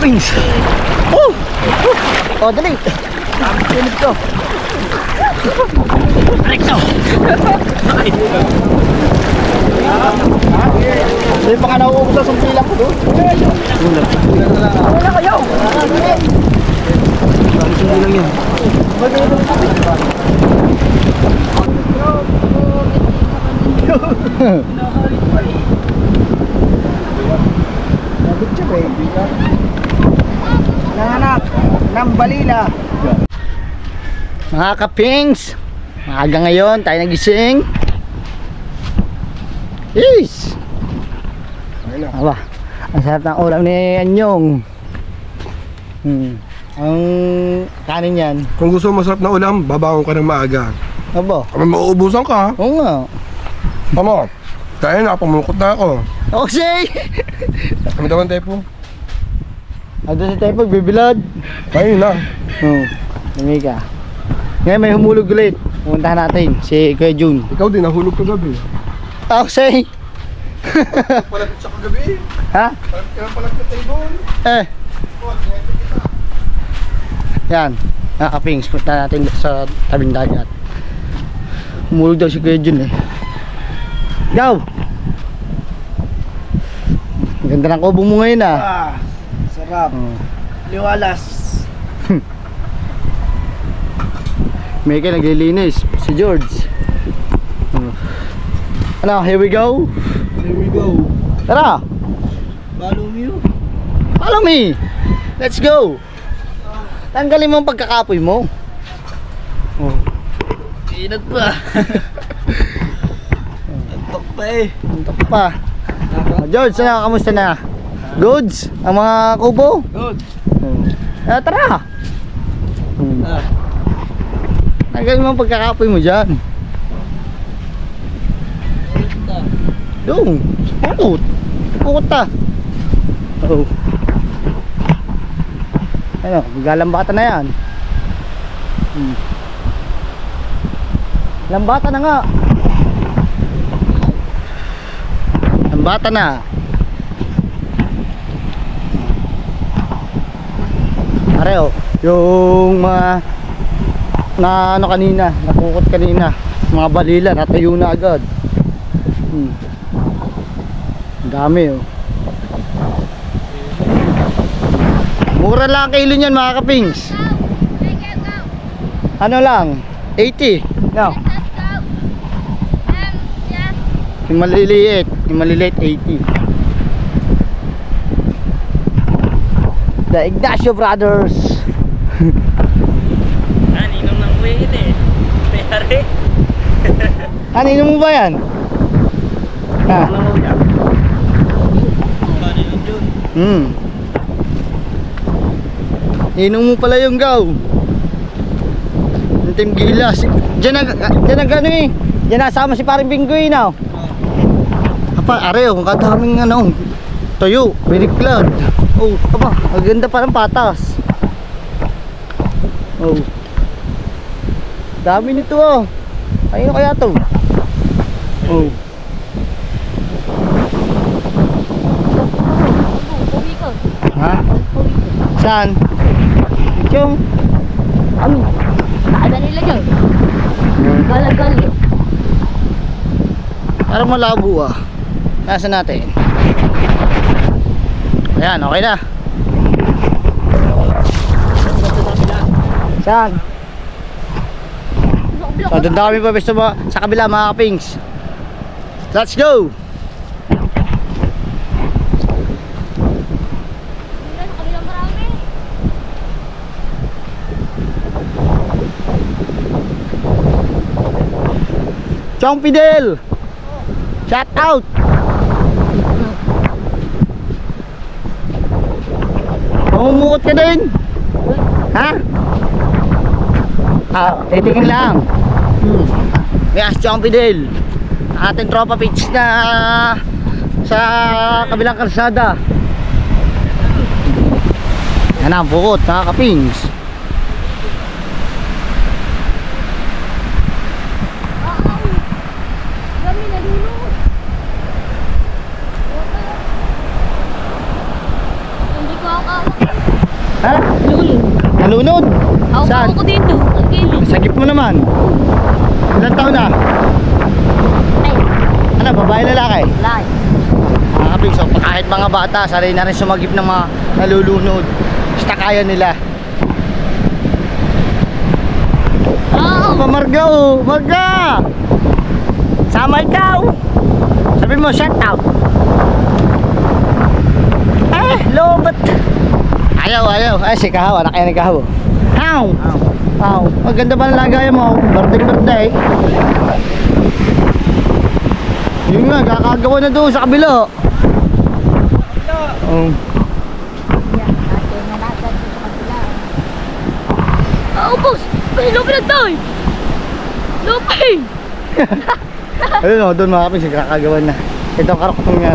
kapings. Oh! Oh, dali. Pinit ko. Rekso. Hindi pa ka nauubos sa pilang ko doon. Wala kayo. Hindi lang yun. Nanganak ng balila. Mga kapings, maaga ngayon tayo nagising. Yes. Aba, ang sarap ng ulam ni Anyong. Ang kanin yan. Kung gusto mo masarap na ulam, babangon ka ng maaga. Aba. Kami mauubusan ka. Oo nga. Tama. Kaya na, pamulukot na ako. Okay. Kami daw ang tepo. Ando na tayo pagbibilad. Kaya na. Dami ka. Ngayon may humulog ulit. Pumuntahan natin si Kuya Jun. Ikaw din, nahulog kagabi. Okay. Palapit sa kagabi. Ha? Palapit tayo doon. Yan. Mga kapings, punta natin sa tabing dagat. Humulog daw si Kuya Jun eh. Go! Ganda ng kubo mo ngayon ah. Sarap. Liwalas. May ka naglilinis. Si George. Ano, here we go? Here we go. Tara! Follow me. Follow me! Let's go! Tanggalin mo ang pagkakapoy mo. Inat pa. Antok pa eh. Antok pa. George, ano, kamusta na? Goods? Ang mga kubo? Good. Tara! Tanggalin mo ang pagkakapoy mo dyan. Yung, pukot. Pukot ta. Oh. Ano, galambata na yan. Lambata na nga. Lambata na. Pareo, yung mga na ano kanina, napukot kanina, mga balila natayo na agad. Ang dami oh. Mura lang ang kilo niyan mga kapings. Ano lang? 80. No. Yung maliliit 80. The Ignacio Brothers. Ninong ng wait eh. Mayari. Kanino mo ba yan? Ha? Ninong Jun. Inom mo pala yung gaw. Yung Team Gilas. Diyan na gano'n eh. Diyan nasama si paring Binggoy na. Apa, areo, kung kadaming ano, toyo, biniklad. Oh, apa, maganda pa ng patas. Oh. Dami nito oh. Ayun kaya to. Oh. Ha? Saan? Yung Amin. Nakada nila dyan. Galagal. parang malabo ah. Nasa natin. Ayan, okay na. Saan? So, doon na kami pa besto sa kabila mga kapings. Let's go! Chong Fidel! Shout out! Mamumukot ka din? Ha? Titingin lang. Yes, Chong Fidel. Ating tropa pitch na sa kabilang kalsada. Yan ang bukot, mga kapings. Kami nalulunod. Hindi ko akawak. Nalunod. Saan? Ako dito. Ang gilid. Sagip mo naman. Ilan taon na? Ay, Ano, babae lalaki? lahat. Mga kaping, so kahit mga bata, sanay na rin sumagip ng mga nalulunod. Basta kaya nila. Oh, Marga oh, Marga! Sama ikaw! Sabi mo, shout out! Lobat! Ayaw! Ay, si Kahaw, anak yan ni Kahaw. Haw! Haw! Maganda ba ang lagayan mo? Birthday. Yun nga, kakagawa na doon sa kabila. boss. Ay, lupin na tayo. Lupin! Ayun o, doon mga kapis, kakagawa na. Ito ang karoktong niya.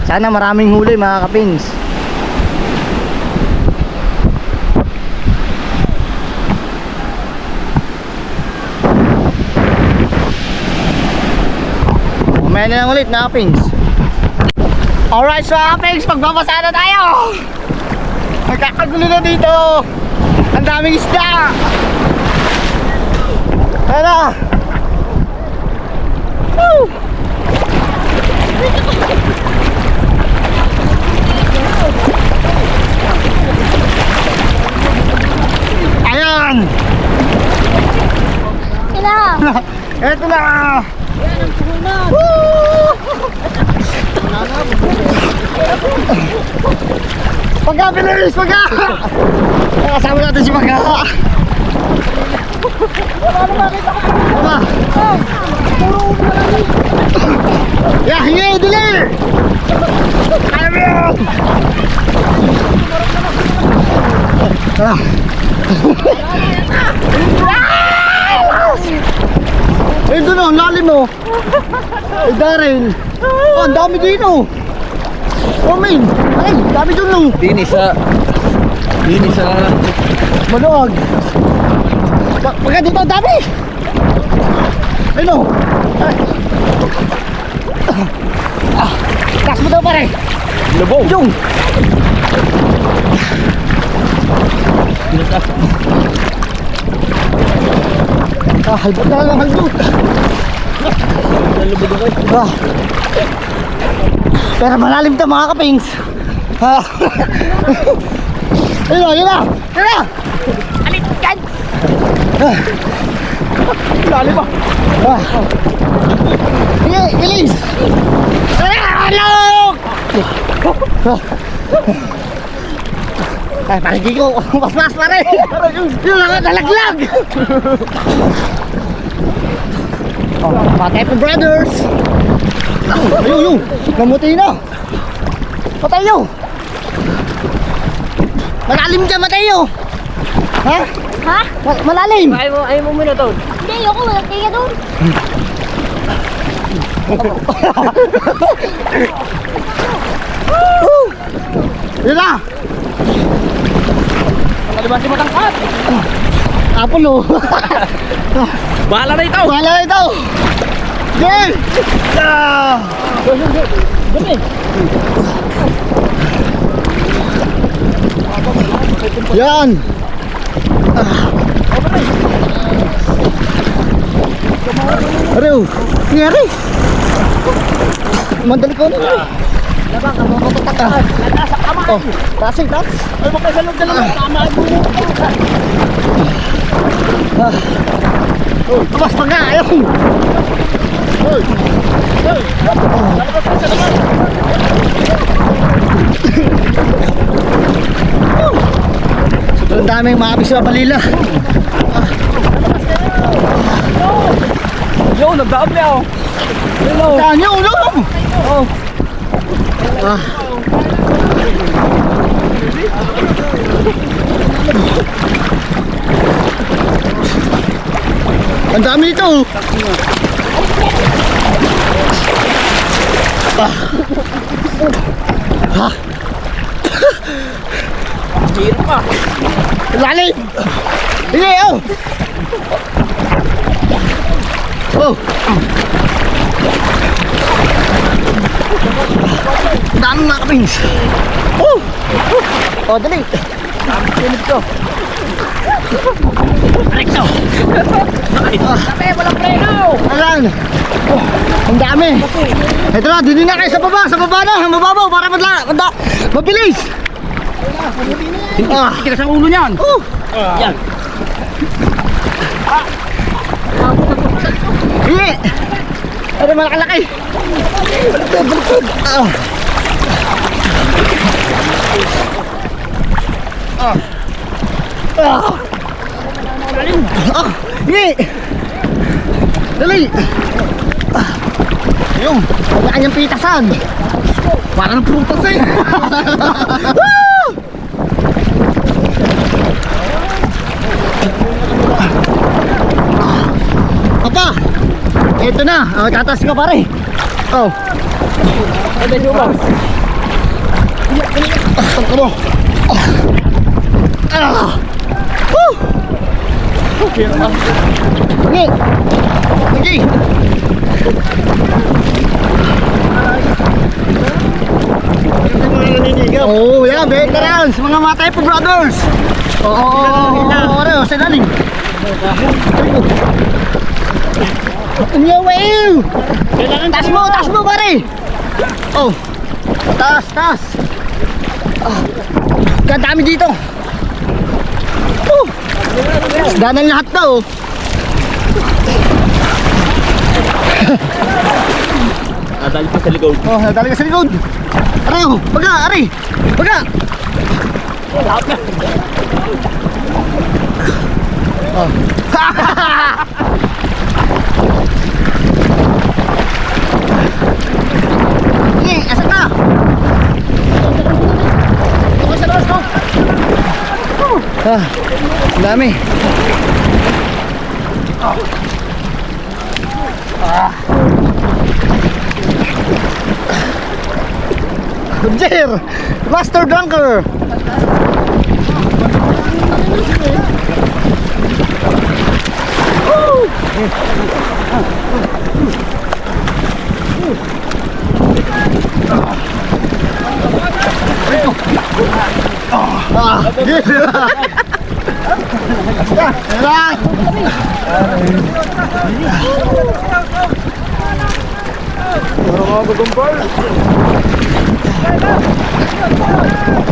Sana maraming huli mga kapins. Mamaya na lang ulit mga kapins. Alright, so mga kapins, magbabasa na tayo. Nagkakagulo na dito. Ang daming isda. Tara. Woo! Ayan. Kila! Eto na. Woo! Pagka bilis, pagka! Nakasama natin si Pagka. Tama. Yeah, hingi, dili! Kaya mo yun! Ayun doon oh, ang lalim mo. Ay, Daryl. Oh, ang dami din oh. Oh, man. Ay, dami doon oh. Dini sa Maluwag. Pagka dito, ang dami. Ayun oh. Ay. Taas mo daw pare. lubog. Yung. Halbot na lang, halbot. Pero malalim ito mga kapings. Ayun o, yun na. Yun na. Alitan! Lalim ba? Bilis. Alok! Ay, parang ko. Mas pare. Yung nalaglag. Oh, patay po brothers. Ayun. Namuti na. Patay nyo. Malalim dyan, matay nyo. Ha? Ha? Malalim. Ayaw mo muna to. Hindi, ayoko. Walang kaya doon. Yun na. Kalibasi matangkat. Apolo. Bahala na ito. Bahala na ito. Game. Yan. Arew. Nangyari. Mandali ko na. Labang, ano ko patakal. Nagasa kamay. Oh, taas. Ay, magkasalog na lang. Tama mo. Oh, tumas pa nga. Ayun. Hoy. Hoy. Lalabas ka sa naman. Sobrang daming maabis na balila. Yo, nagdaab niya oh. Saan yung ulong? Oh. Ang dami nito. Hirap pa. Lalim. Hindi oh. Oh. dami mga kapings. Oh! Oh, dali. Sunod ko. Rekto. Sabi, walang preno. Ayan. Oh, ang dami. Ito na, dito na kayo sa baba. Sa baba na, mababaw para mabilis. Ah. Kita sa ulo niyan. Oh. Yan. Hindi. Ano malakalaki. Baliktad. Ah. Ah. Ah. Ah. Hindi. Dali. Ah. Ayun. Wala kanyang pitasan. Parang prutas eh. Woo! Apa? Ito na. Oh, tatas ka pare. Oh. Sabi, Juba. Tangka mo. Ah. Woo! Sige. Sige. Oh, yeah, veterans, mga matay po brothers. Oo, oo, sa daling. Wow! Taas mo pare. Oh. Taas. Ah. Kadami dito. Oh. Danan lahat to. Nadali pa sa likod. Oh, nadali ka sa likod. Aray, oh, baga. Oh. Ini, asa ka? Ako sa labas ko. Ah, ang dami. Jer, Master Drunker.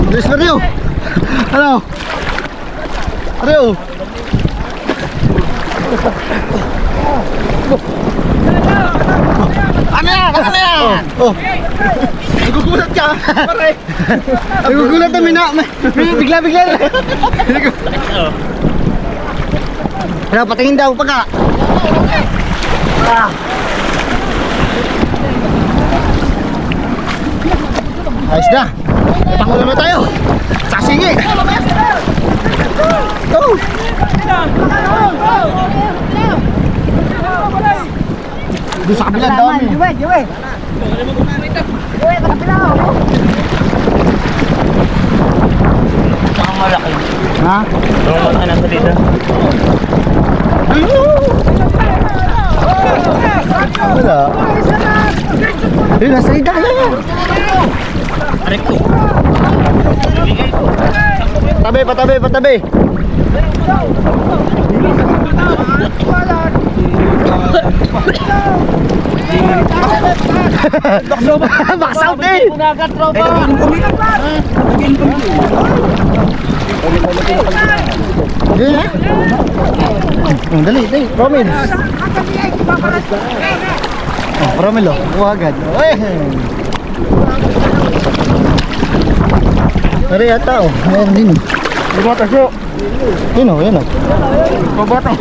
Bilis na Rio. Ano? Rio. Ano yan? Oh. Nagugulat ka. Pare. Nagugulat na bigla-bigla. Ano, patingin daw pagka. Ah. Ayos na. Pangulo na tayo. Sasingi. Go. Doon sa kabila dami. Jowe. Ang malaki. Ha? Ang malaki na sa dito. Wala. Ayun, nasa ida. Rekto. Patabi. Box out eh. Dali. Promil. Oh, Promil oh. Kuha agad. Dari ata oh. Ayan din. Lumata siya. Yun oh. Babata.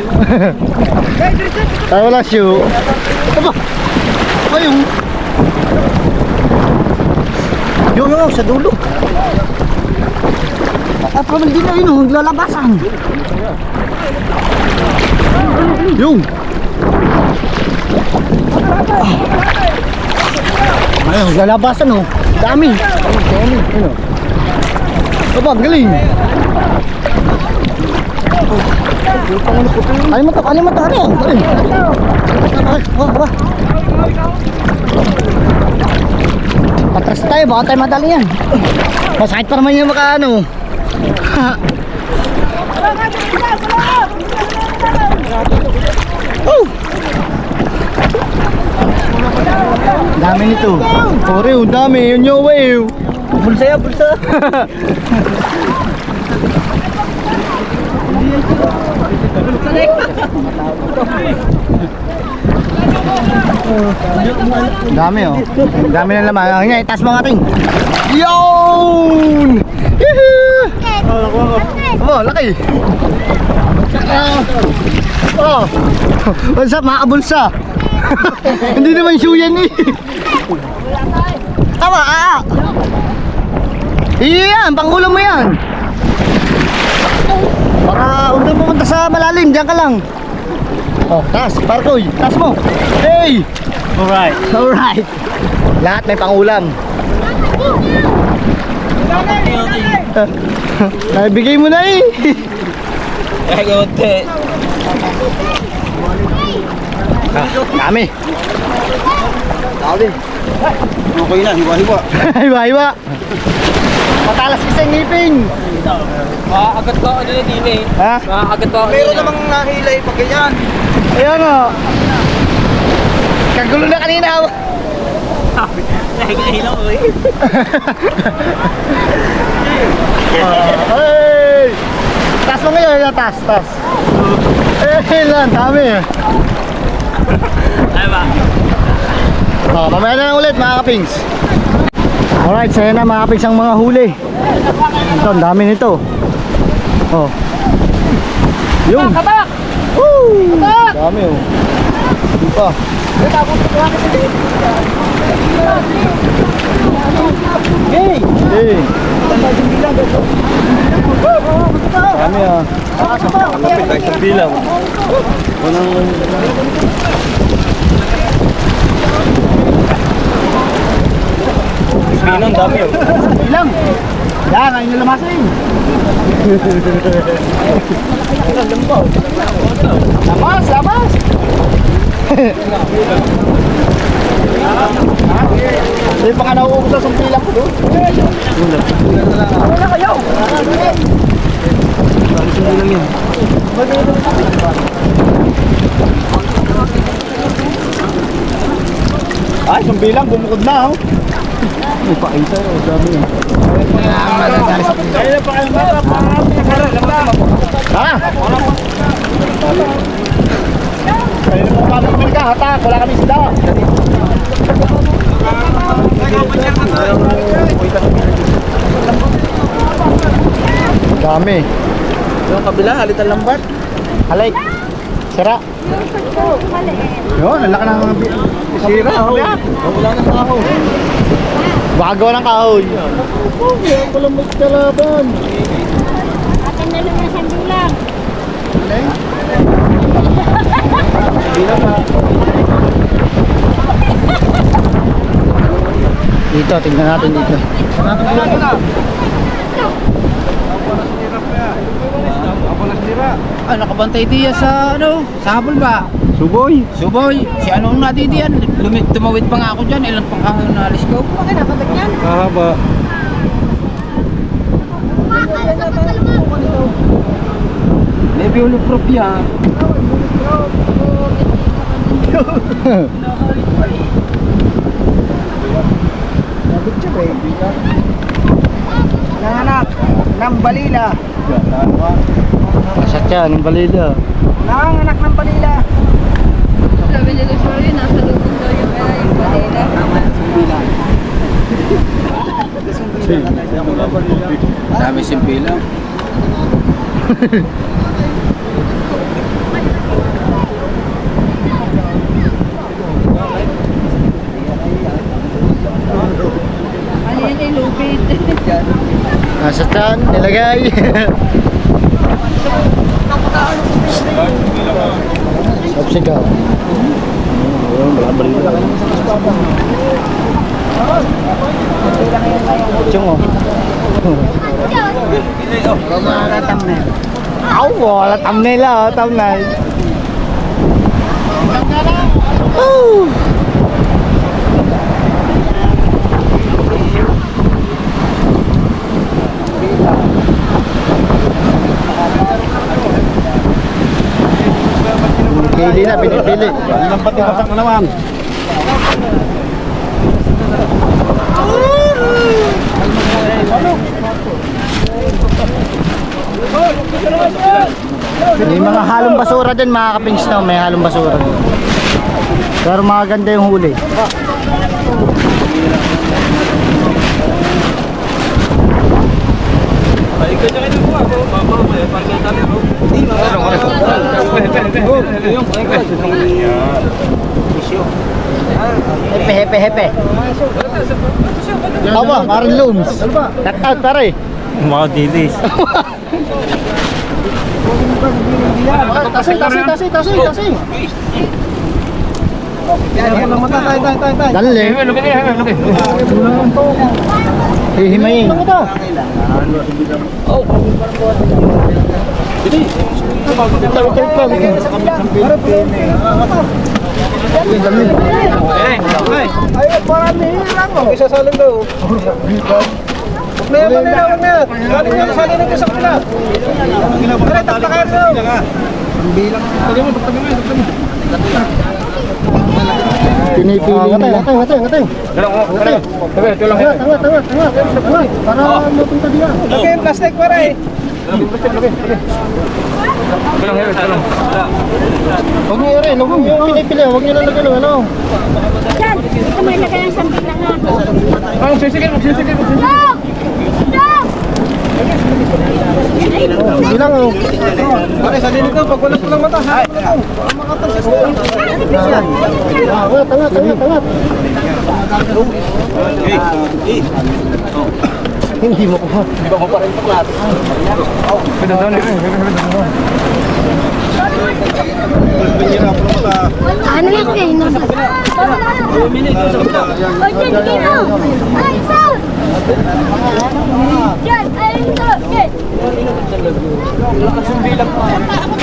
Tayo wala shoe. Aba. Ayun. Yung sa dulo. Promil din na yun oh. Naglalabasan. Yung. Ayun, naglalabasan oh. Dami. Ayun. Aba, galing. Ano mo to? Ano? Galing. Aba. Patras tayo, baka tayo madali yan. Masakit pa naman yung makaano. Dami nito. Ore, ang dami. Yun yung way. Bulsa yan, bulsa. Dami oh. Dami na laman. Ngayon, itaas mo ating. Yun! Oh, laki. Oh. What's up, mga kabulsa? Hindi naman shoe yan eh. Tama, Iyan, pangulo mo yan. Baka huwag na pumunta sa malalim, diyan ka lang. Oh, taas, Parkoy, taas mo. Hey! Alright. Lahat may pangulam. Bigay mo na eh. Dami. Dami. Okay na, hiwa-hiwa. Hiwa-hiwa. Matalas kasi ang ngipin. Makakagat ko ano din eh. Ha? Makakagat ko. Meron namang nahilay pag ganyan. Ayan o. Kagulo na kanina. Nahihilaw ko eh. Hey! Taas mo ngayon. Taas. Eh, lang. Dami eh. Ay ba? Oh, mamaya na lang ulit mga kapings. Alright, saya na mga kapings ang mga huli. Ito, ang dami nito. Oh. Yung. Kabak! Woo! Dami oh. Di pa. Hey! Hey! Dami ah. Lapit tayo sa bilang. Pinong dami oh. Ilang. Yan, ayun na lamasin. Labas! Hindi pa nga nauubos sa sumpilang ko doon. Ano na kayo? Ay, sumpilang, bumukod na oh. May pakaisa oh, dami oh. Ha? Kaya na po kami kumil ka, hatak, wala kami sida. Dami. Yung kabila, halitan lambat. Halay. Sira. Yun, ang laki ng mga Sira oh. Wala nang tao. baka gawa ng kahoy. Kaya ko lang magkalaban. Atin na lang sa bilang. Bilang ha. Dito, tingnan natin dito. Ah, nakabantay diya sa ano? Sa habol ba? Suboy. Suboy, si ano natin diyan? Tumawid pa nga ako dyan, ilang pang kahon na alis ko. Kahaba. May bulletproof yan. Nanganak ng balila. Masat yan, ng balila. Nanganak ng balila. Sabi nila sorry, nasa lubong daw yung balila. Dami simpila. Ano yun ay lupit? Masat yan, nilagay. Sapsigaw. Chung oh. Aw, wala thumbnail ah, thumbnail. Pili na, pinipili. Ilang pati wasak na naman. May mga halong basura din mga kapings na, may halong basura. Pero maganda yung huli. Hepe, hepe, hepe. Aba, parang looms. Cut out pare. Mga dilis. Tasay. Dali. Hihimayin. Isasalin daw. Huwag na yan. Sabi niya, kasalin nito sa kanila. Kaya taktakayan mo. Pinipili nila. Ngatay. Para mapunta diyan. Lagay yung plastic para eh. Huwag niyo rin, huwag niyo pinipili, huwag niyo lang lagyan, ano? Diyan! Ito may lagay ang sambit na nga. Magsisigil. Stop! Stop! Bilang, oh. Pare, salin nito. Pag walang pulang mata. Tangat. Hindi mo kuha. Ano yan kayo? O, dyan, dito! Ay, sir! Dyan, ayun ito! Dyan!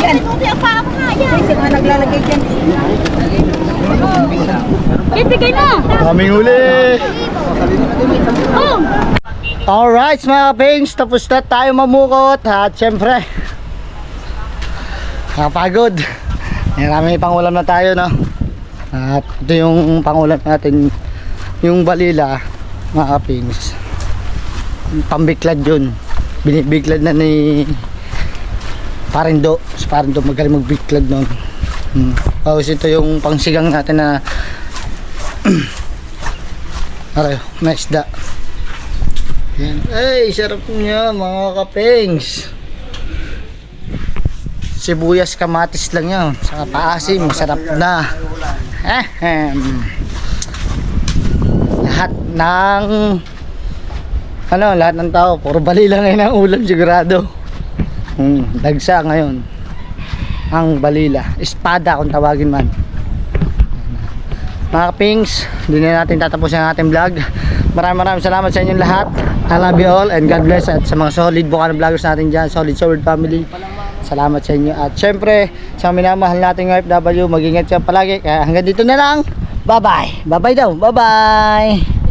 Yan! Kasi mga naglalagay dyan. Bibigay na! Kaming huli. Oh! Alright mga kapings, tapos na tayo mamukot at syempre nakapagod. May pangulam na tayo, no? At ito yung pangulam natin, yung balila mga kapings. Pambiklad yun, binibiklad na ni Parindo. Si Parindo magaling magbiklad nun. Tapos ito yung pangsigang natin na aray, may isda. Yan. Ay, sarap niya mga kapings. Sibuyas, kamatis lang yan. Saka paasim, masarap na. Lahat ng lahat ng tao, puro bali lang ngayon ang ulam sigurado. Dagsa ngayon ang balila. Espada kung tawagin man. Mga kapings, hindi na natin tatapusin ang ating vlog. Maraming salamat sa inyong lahat. I love you all and God bless. At sa mga solid Bukana vloggers natin dyan, solid Sword family, salamat sa inyo. At syempre sa minamahal nating OFW, mag-ingat siya palagi. Kaya hanggang dito na lang. Bye bye. Bye bye daw. Bye bye.